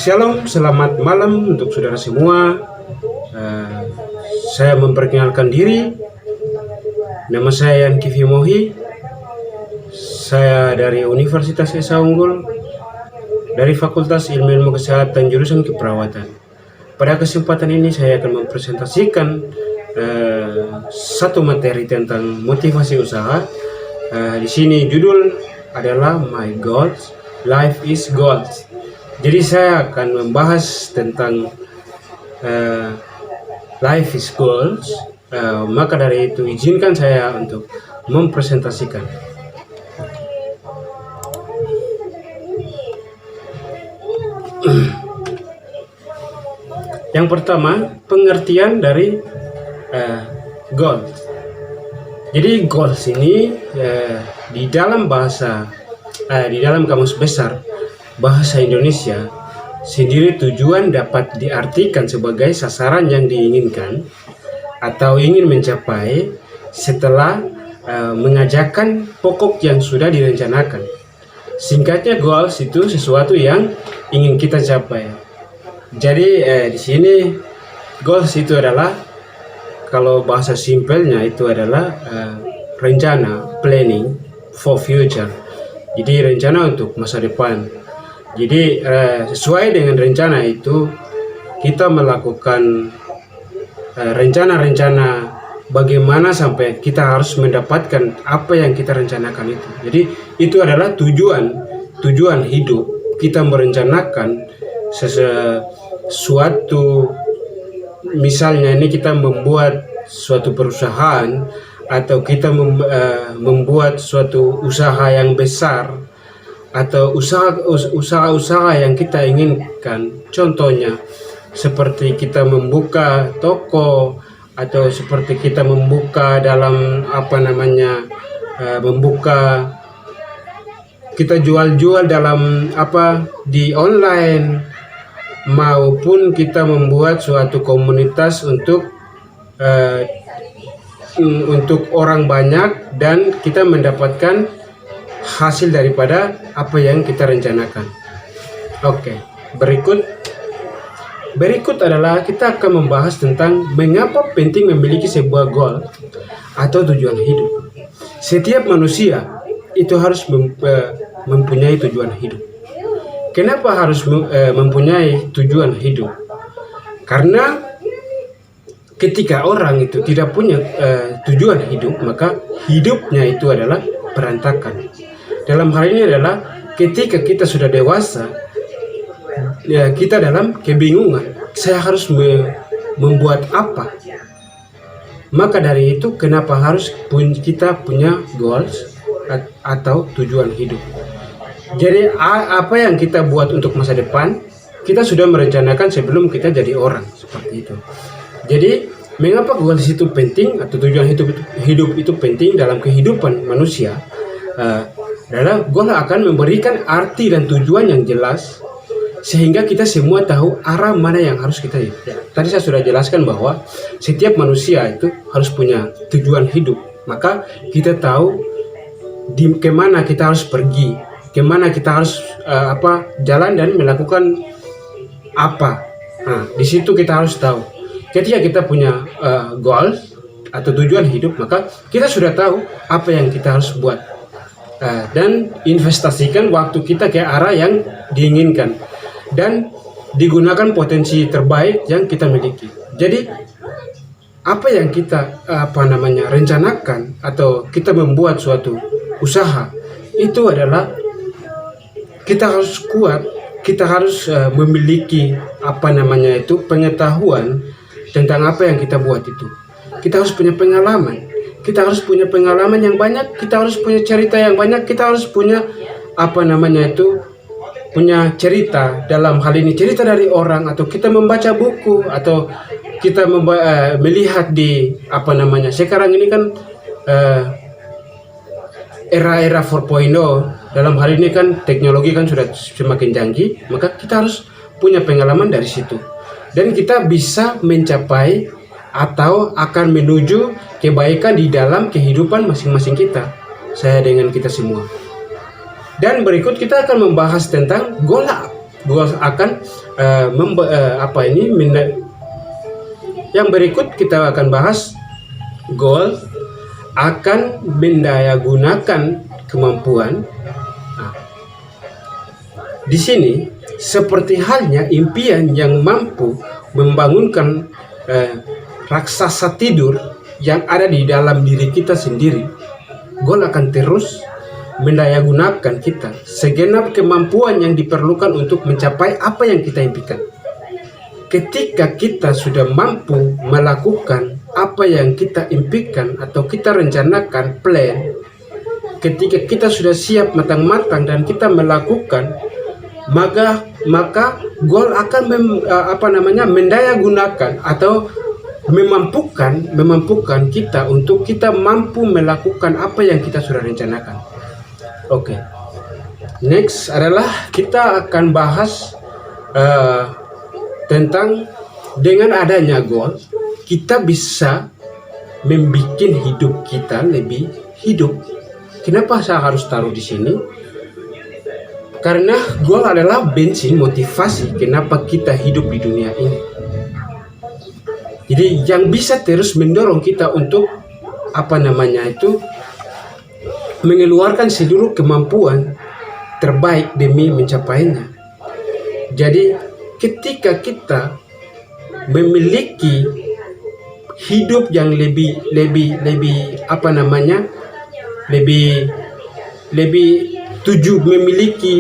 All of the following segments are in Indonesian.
Shalom, selamat malam untuk saudara semua. Saya memperkenalkan diri. Nama saya Yan Kivi Mohi. Saya dari Universitas Esa Unggul, dari Fakultas Ilmu Kesehatan jurusan Keperawatan. Pada kesempatan ini saya akan mempresentasikan satu materi tentang motivasi usaha. Di sini judul adalah My Goals, Life is Goals. Jadi saya akan membahas tentang life is goals. Maka dari itu izinkan saya untuk mempresentasikan. Yang pertama, pengertian dari goals. Jadi goals ini di dalam di dalam kamus besar bahasa Indonesia sendiri tujuan dapat diartikan sebagai sasaran yang diinginkan atau ingin mencapai setelah mengajarkan pokok yang sudah direncanakan. Singkatnya, goals itu sesuatu yang ingin kita capai. Jadi di sini goals itu adalah, kalau bahasa simpelnya itu adalah rencana, planning for future. Jadi rencana untuk masa depan. Jadi sesuai dengan rencana itu kita melakukan rencana-rencana bagaimana sampai kita harus mendapatkan apa yang kita rencanakan itu. Jadi itu adalah tujuan hidup. Kita merencanakan sesuatu, misalnya ini kita membuat suatu perusahaan atau kita membuat suatu usaha yang besar atau usaha-usaha yang kita inginkan. Contohnya seperti kita membuka toko, atau seperti kita membuka dalam kita jual-jual dalam di online, maupun kita membuat suatu komunitas untuk orang banyak dan kita mendapatkan hasil daripada apa yang kita rencanakan. Oke, berikut adalah kita akan membahas tentang mengapa penting memiliki sebuah goal atau tujuan hidup. Setiap manusia itu harus mempunyai tujuan hidup. Kenapa harus mempunyai tujuan hidup? Karena ketika orang itu tidak punya tujuan hidup, maka hidupnya itu adalah berantakan. Dalam hal ini adalah ketika kita sudah dewasa, ya, kita dalam kebingungan, saya harus membuat apa? Maka dari itu kenapa harus kita punya goals atau tujuan hidup. Jadi apa yang kita buat untuk masa depan, kita sudah merencanakan sebelum kita jadi orang, seperti itu. Jadi mengapa goals itu penting atau tujuan hidup itu penting dalam kehidupan manusia? Adalah goal akan memberikan arti dan tujuan yang jelas sehingga kita semua tahu arah mana yang harus kita hidup. Tadi saya sudah jelaskan bahwa setiap manusia itu harus punya tujuan hidup. Maka kita tahu kemana kita harus pergi, kemana kita harus jalan dan melakukan apa. Nah, di situ kita harus tahu. Ketika kita punya goals atau tujuan hidup, maka kita sudah tahu apa yang kita harus buat. Dan investasikan waktu kita ke arah yang diinginkan dan digunakan potensi terbaik yang kita miliki. Jadi apa yang kita rencanakan atau kita membuat suatu usaha itu adalah kita harus kuat, kita harus memiliki pengetahuan tentang apa yang kita buat itu. Kita harus punya pengalaman. Kita harus punya pengalaman yang banyak, kita harus punya cerita yang banyak, kita harus punya punya cerita, dalam hal ini cerita dari orang, atau kita membaca buku, atau kita melihat di sekarang ini kan era 4.0, dalam hal ini kan teknologi kan sudah semakin canggih, maka kita harus punya pengalaman dari situ dan kita bisa mencapai atau akan menuju kebaikan di dalam kehidupan masing-masing kita, saya dengan kita semua. Dan berikut kita akan membahas tentang goal goals akan yang berikut kita akan bahas. Goal akan mendayagunakan kemampuan. Nah, di sini seperti halnya impian yang mampu membangunkan raksasa tidur yang ada di dalam diri kita sendiri, goal akan terus mendayagunakan kita segenap kemampuan yang diperlukan untuk mencapai apa yang kita impikan. Ketika kita sudah mampu melakukan apa yang kita impikan atau kita rencanakan, plan, ketika kita sudah siap matang-matang dan kita melakukan, maka goal akan mendayagunakan atau memampukan kita untuk kita mampu melakukan apa yang kita sudah rencanakan. Oke. Next adalah kita akan bahas tentang dengan adanya goal kita bisa membuat hidup kita lebih hidup. Kenapa saya harus taruh di sini? Karena goal adalah bensin motivasi kenapa kita hidup di dunia ini. Jadi yang bisa terus mendorong kita untuk mengeluarkan seluruh kemampuan terbaik demi mencapainya. Jadi ketika kita memiliki hidup yang lebih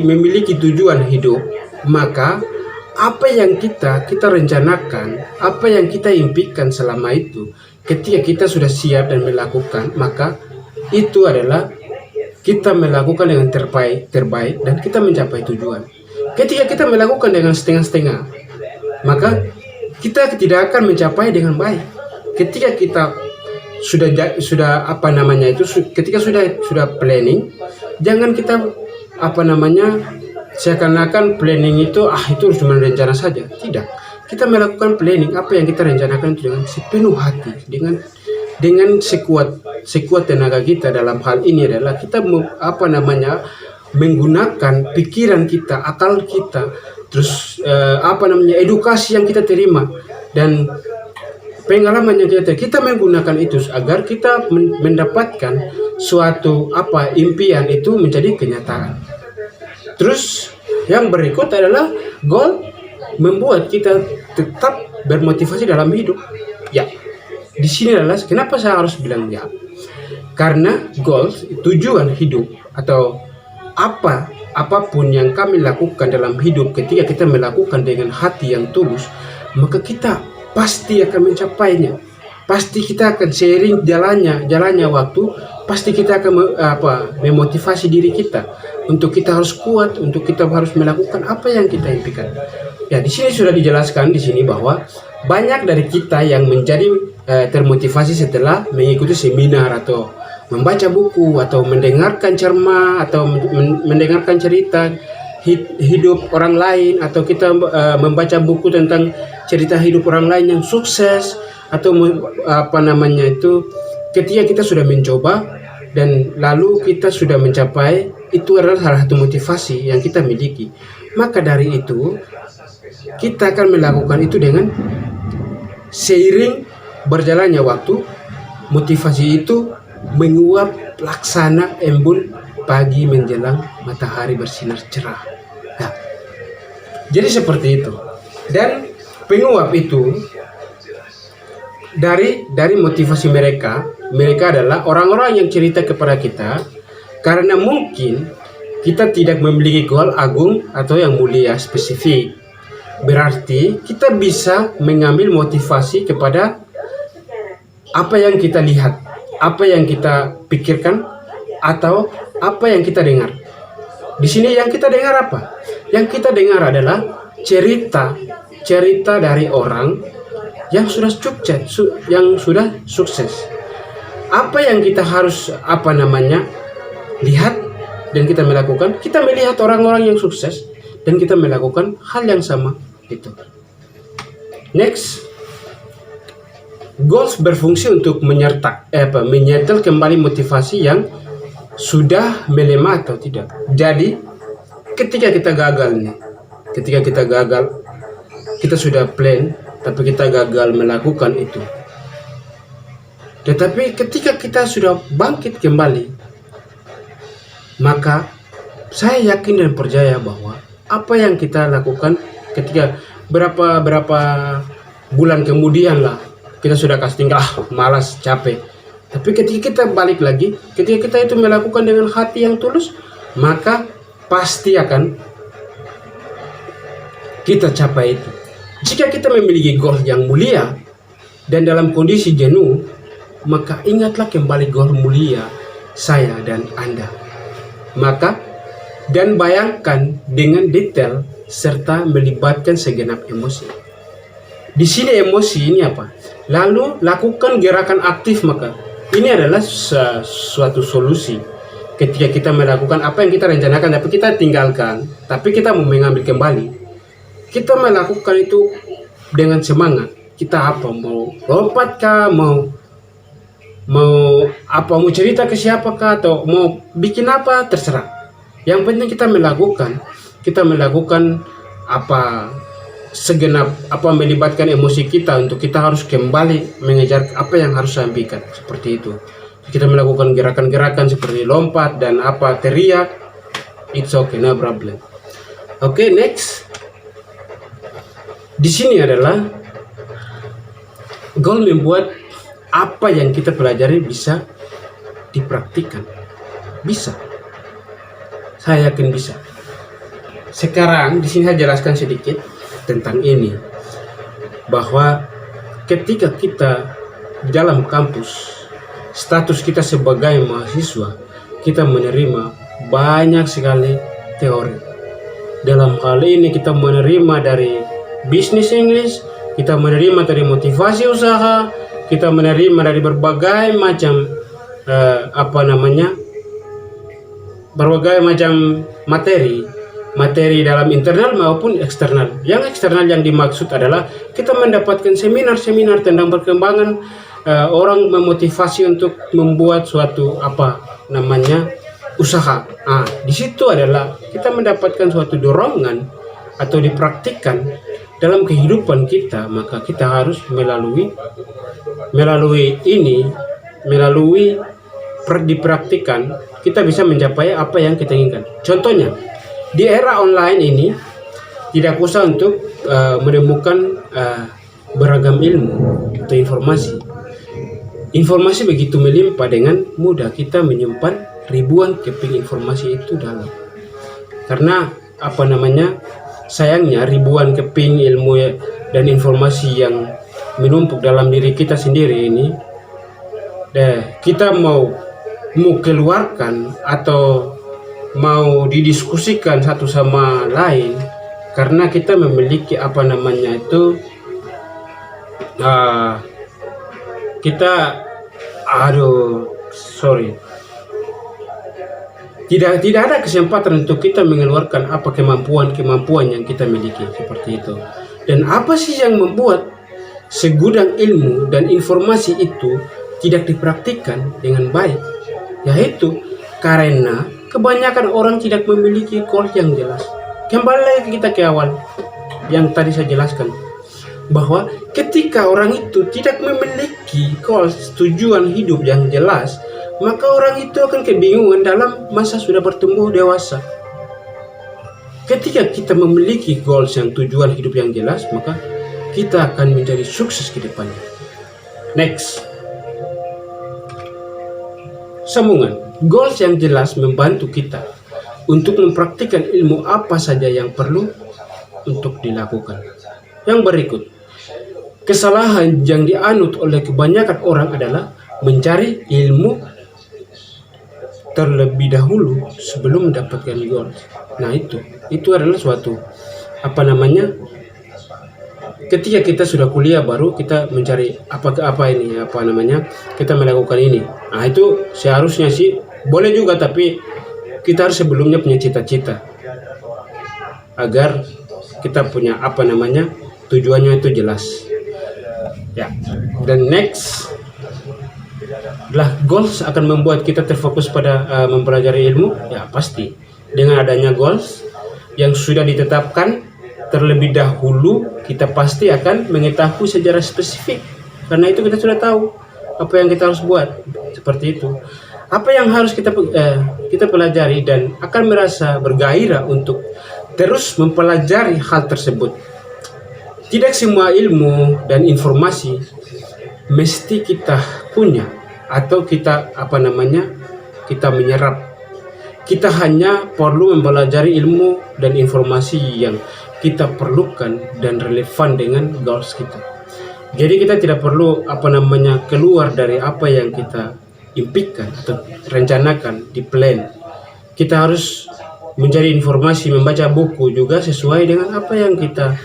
memiliki tujuan hidup, maka apa yang kita rencanakan, apa yang kita impikan selama itu, ketika kita sudah siap dan melakukan, maka itu adalah kita melakukan dengan terbaik dan kita mencapai tujuan. Ketika kita melakukan dengan setengah-setengah, maka kita tidak akan mencapai dengan baik. Ketika kita ketika sudah planning, jangan kita seakan-akan planning itu cuma rencana saja. Tidak. Kita melakukan planning apa yang kita rencanakan itu dengan sepenuh hati, dengan sekuat tenaga kita. Dalam hal ini adalah kita menggunakan pikiran kita, akal kita, terus edukasi yang kita terima dan pengalaman yang kita menggunakan itu agar kita mendapatkan suatu impian itu menjadi kenyataan. Terus yang berikut adalah goal membuat kita tetap bermotivasi dalam hidup. Ya, di sini adalah kenapa saya harus bilang ya. Karena goal, tujuan hidup atau apapun yang kami lakukan dalam hidup, ketika kita melakukan dengan hati yang tulus, maka kita pasti akan mencapainya. Pasti kita akan seiring jalannya waktu, pasti kita akan memotivasi diri kita untuk kita harus kuat, untuk kita harus melakukan apa yang kita impikan. Ya, di sini sudah dijelaskan di sini bahwa banyak dari kita yang menjadi termotivasi setelah mengikuti seminar atau membaca buku atau mendengarkan ceramah atau mendengarkan cerita hidup orang lain, atau kita membaca buku tentang cerita hidup orang lain yang sukses, atau ketika kita sudah mencoba dan lalu kita sudah mencapai, itu adalah salah satu motivasi yang kita miliki. Maka dari itu kita akan melakukan itu dengan seiring berjalannya waktu, motivasi itu menguap laksana embun pagi menjelang matahari bersinar cerah. Nah, jadi seperti itu. Dan penguap itu dari motivasi mereka adalah orang-orang yang cerita kepada kita karena mungkin kita tidak memiliki goal agung atau yang mulia spesifik. Berarti kita bisa mengambil motivasi kepada apa yang kita lihat, apa yang kita pikirkan, atau apa yang kita dengar. Di sini yang kita dengar apa? Yang kita dengar adalah cerita dari orang yang sudah sukses. Apa yang kita harus lihat dan kita melakukan? Kita melihat orang-orang yang sukses dan kita melakukan hal yang sama itu. Next, goals berfungsi untuk menyetel kembali motivasi yang sudah melemah atau tidak. Jadi ketika kita gagal nih, ketika kita gagal, kita sudah plan tapi kita gagal melakukan itu. Tetapi ketika kita sudah bangkit kembali, maka saya yakin dan percaya bahwa apa yang kita lakukan ketika berapa bulan kemudian lah kita sudah casting, malas, capek. Tapi ketika kita balik lagi, ketika kita itu melakukan dengan hati yang tulus, maka pasti akan kita capai itu. Jika kita memiliki goal yang mulia dan dalam kondisi jenuh, maka ingatlah kembali goal mulia saya dan Anda. Maka dan bayangkan dengan detail serta melibatkan segenap emosi. Di sini emosi ini apa? Lalu lakukan gerakan aktif, maka ini adalah suatu solusi. Ketika kita melakukan apa yang kita rencanakan tapi kita tinggalkan, tapi kita mau mengambil kembali, kita melakukan itu dengan semangat. Kita apa? Mau lompat kah? Mau apa? Mau cerita ke siapakah? Atau mau bikin apa? Terserah. Yang penting kita melakukan apa? Segenap apa, melibatkan emosi kita untuk kita harus kembali mengejar apa yang harus saya sampaikan, seperti itu. Kita melakukan gerakan-gerakan seperti lompat dan apa, teriak, it's okay, no problem. Oke, next. Di sini adalah goal membuat apa yang kita pelajari bisa dipraktikkan. Bisa. Saya yakin bisa. Sekarang di sini saya jelaskan sedikit tentang ini, bahwa ketika kita di dalam kampus, status kita sebagai mahasiswa, kita menerima banyak sekali teori. Dalam hal ini kita menerima dari bisnis English, kita menerima dari motivasi usaha, kita menerima dari berbagai macam berbagai macam materi dalam internal maupun eksternal. Yang eksternal yang dimaksud adalah kita mendapatkan seminar-seminar tentang perkembangan orang, memotivasi untuk membuat suatu usaha. Di situ adalah kita mendapatkan suatu dorongan atau dipraktikkan dalam kehidupan kita, maka kita harus melalui dipraktikkan, kita bisa mencapai apa yang kita inginkan. Contohnya, di era online ini tidak usah untuk menemukan beragam ilmu atau informasi. Informasi begitu melimpah, dengan mudah kita menyimpan ribuan keping informasi itu dalam. Karena sayangnya ribuan keping ilmu dan informasi yang menumpuk dalam diri kita sendiri ini, kita mau keluarkan atau mau didiskusikan satu sama lain, karena kita memiliki tidak ada kesempatan untuk kita mengeluarkan apa kemampuan yang kita miliki, seperti itu. Dan apa sih yang membuat segudang ilmu dan informasi itu tidak dipraktikkan dengan baik? Yaitu karena kebanyakan orang tidak memiliki goal yang jelas. Kembali lagi kita ke awal yang tadi saya jelaskan, bahwa ketika orang itu tidak memiliki goal, tujuan hidup yang jelas, maka orang itu akan kebingungan dalam masa sudah bertumbuh dewasa. Ketika kita memiliki goals yang tujuan hidup yang jelas, maka kita akan menjadi sukses ke depannya. Next. Sambungan. Goals yang jelas membantu kita untuk mempraktikkan ilmu apa saja yang perlu untuk dilakukan. Yang berikut. Kesalahan yang dianut oleh kebanyakan orang adalah mencari ilmu terlebih dahulu sebelum mendapatkan goals. Nah, itu adalah suatu ketika kita sudah kuliah baru kita mencari kita melakukan ini. Nah, itu seharusnya sih boleh juga, tapi kita harus sebelumnya punya cita-cita agar kita punya tujuannya itu jelas. Ya. Dan next adalah goals akan membuat kita terfokus pada mempelajari ilmu. Ya, pasti dengan adanya goals yang sudah ditetapkan, terlebih dahulu kita pasti akan mengetahui sejarah spesifik, karena itu kita sudah tahu apa yang kita harus buat. Seperti itu, apa yang harus kita pelajari dan akan merasa bergairah untuk terus mempelajari hal tersebut. Tidak semua ilmu dan informasi mesti kita punya atau kita kita menyerap. Kita hanya perlu mempelajari ilmu dan informasi yang kita perlukan dan relevan dengan goals kita. Jadi kita tidak perlu keluar dari apa yang kita impikan atau rencanakan di plan. Kita harus mencari informasi, membaca buku juga sesuai dengan apa yang kita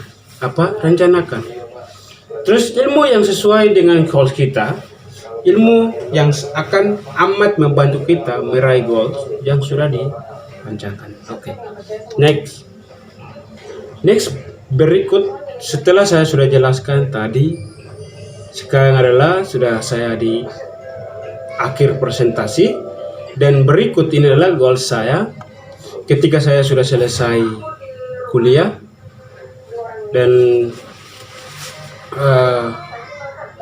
rencanakan. Terus ilmu yang sesuai dengan goals kita, ilmu yang akan amat membantu kita meraih goals yang sudah dirancangkan. Oke. Next berikut setelah saya sudah jelaskan tadi, sekarang adalah sudah saya di akhir presentasi, dan berikut ini adalah goals saya ketika saya sudah selesai kuliah. Dan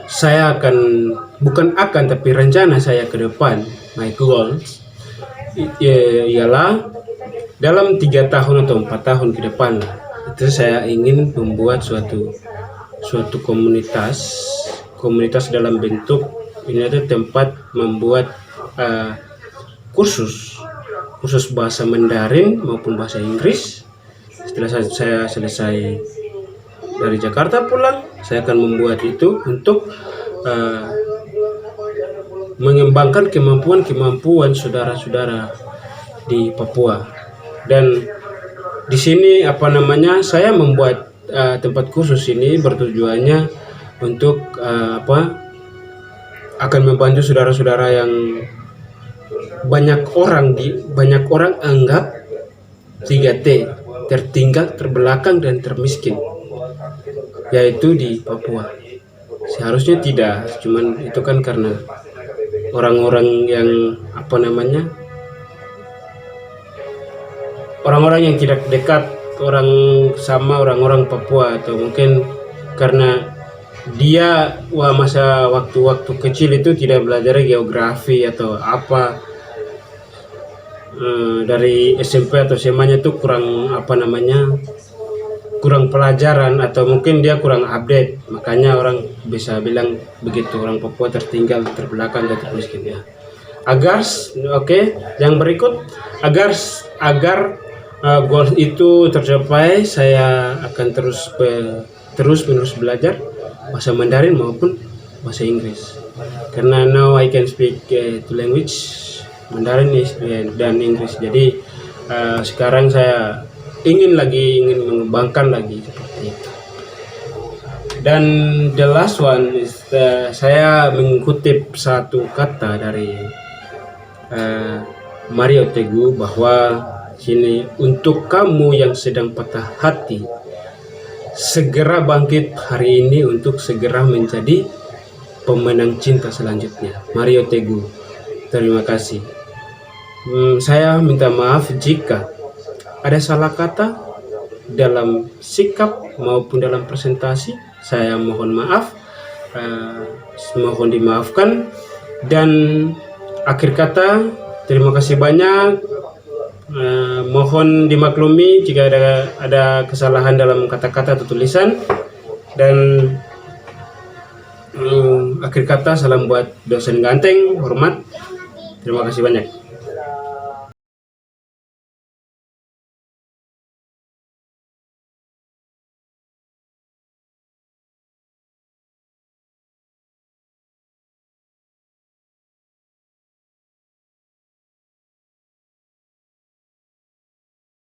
saya tapi rencana saya ke depan, my goals ialah dalam 3 tahun atau 4 tahun ke depan itu saya ingin membuat suatu komunitas dalam bentuk ini ada tempat membuat kursus bahasa Mandarin maupun bahasa Inggris. Setelah saya selesai dari Jakarta pulang, saya akan membuat itu untuk mengembangkan kemampuan saudara-saudara di Papua. Dan di sini saya membuat tempat kursus ini bertujuannya untuk akan membantu saudara-saudara yang banyak orang anggap 3T, tertinggal, terbelakang, dan termiskin, yaitu di Papua. Seharusnya tidak, cuman itu kan karena orang-orang yang orang-orang yang tidak dekat orang-orang Papua, atau mungkin karena dia masa waktu kecil itu tidak belajar geografi atau dari SMP atau SMA-nya itu kurang kurang pelajaran, atau mungkin dia kurang update, makanya orang bisa bilang begitu, orang Papua tertinggal, terbelakang, dan termiskin ya. Yang berikut agar goal itu tercapai, saya akan terus menerus belajar bahasa Mandarin maupun bahasa Inggris, karena now I can speak two language, Mandarin dan Inggris. Jadi sekarang saya ingin mengembangkan lagi seperti itu. Dan the last one is saya mengutip satu kata dari Mario Teguh, bahwa sini, untuk kamu yang sedang patah hati, segera bangkit hari ini untuk segera menjadi pemenang cinta selanjutnya. Mario Teguh. Terima kasih. Saya minta maaf jika ada salah kata dalam sikap maupun dalam presentasi. Saya mohon maaf, mohon dimaafkan. Dan akhir kata, terima kasih banyak. Mohon dimaklumi jika ada kesalahan dalam kata-kata atau tulisan. Dan akhir kata, salam buat dosen ganteng, hormat. Terima kasih banyak.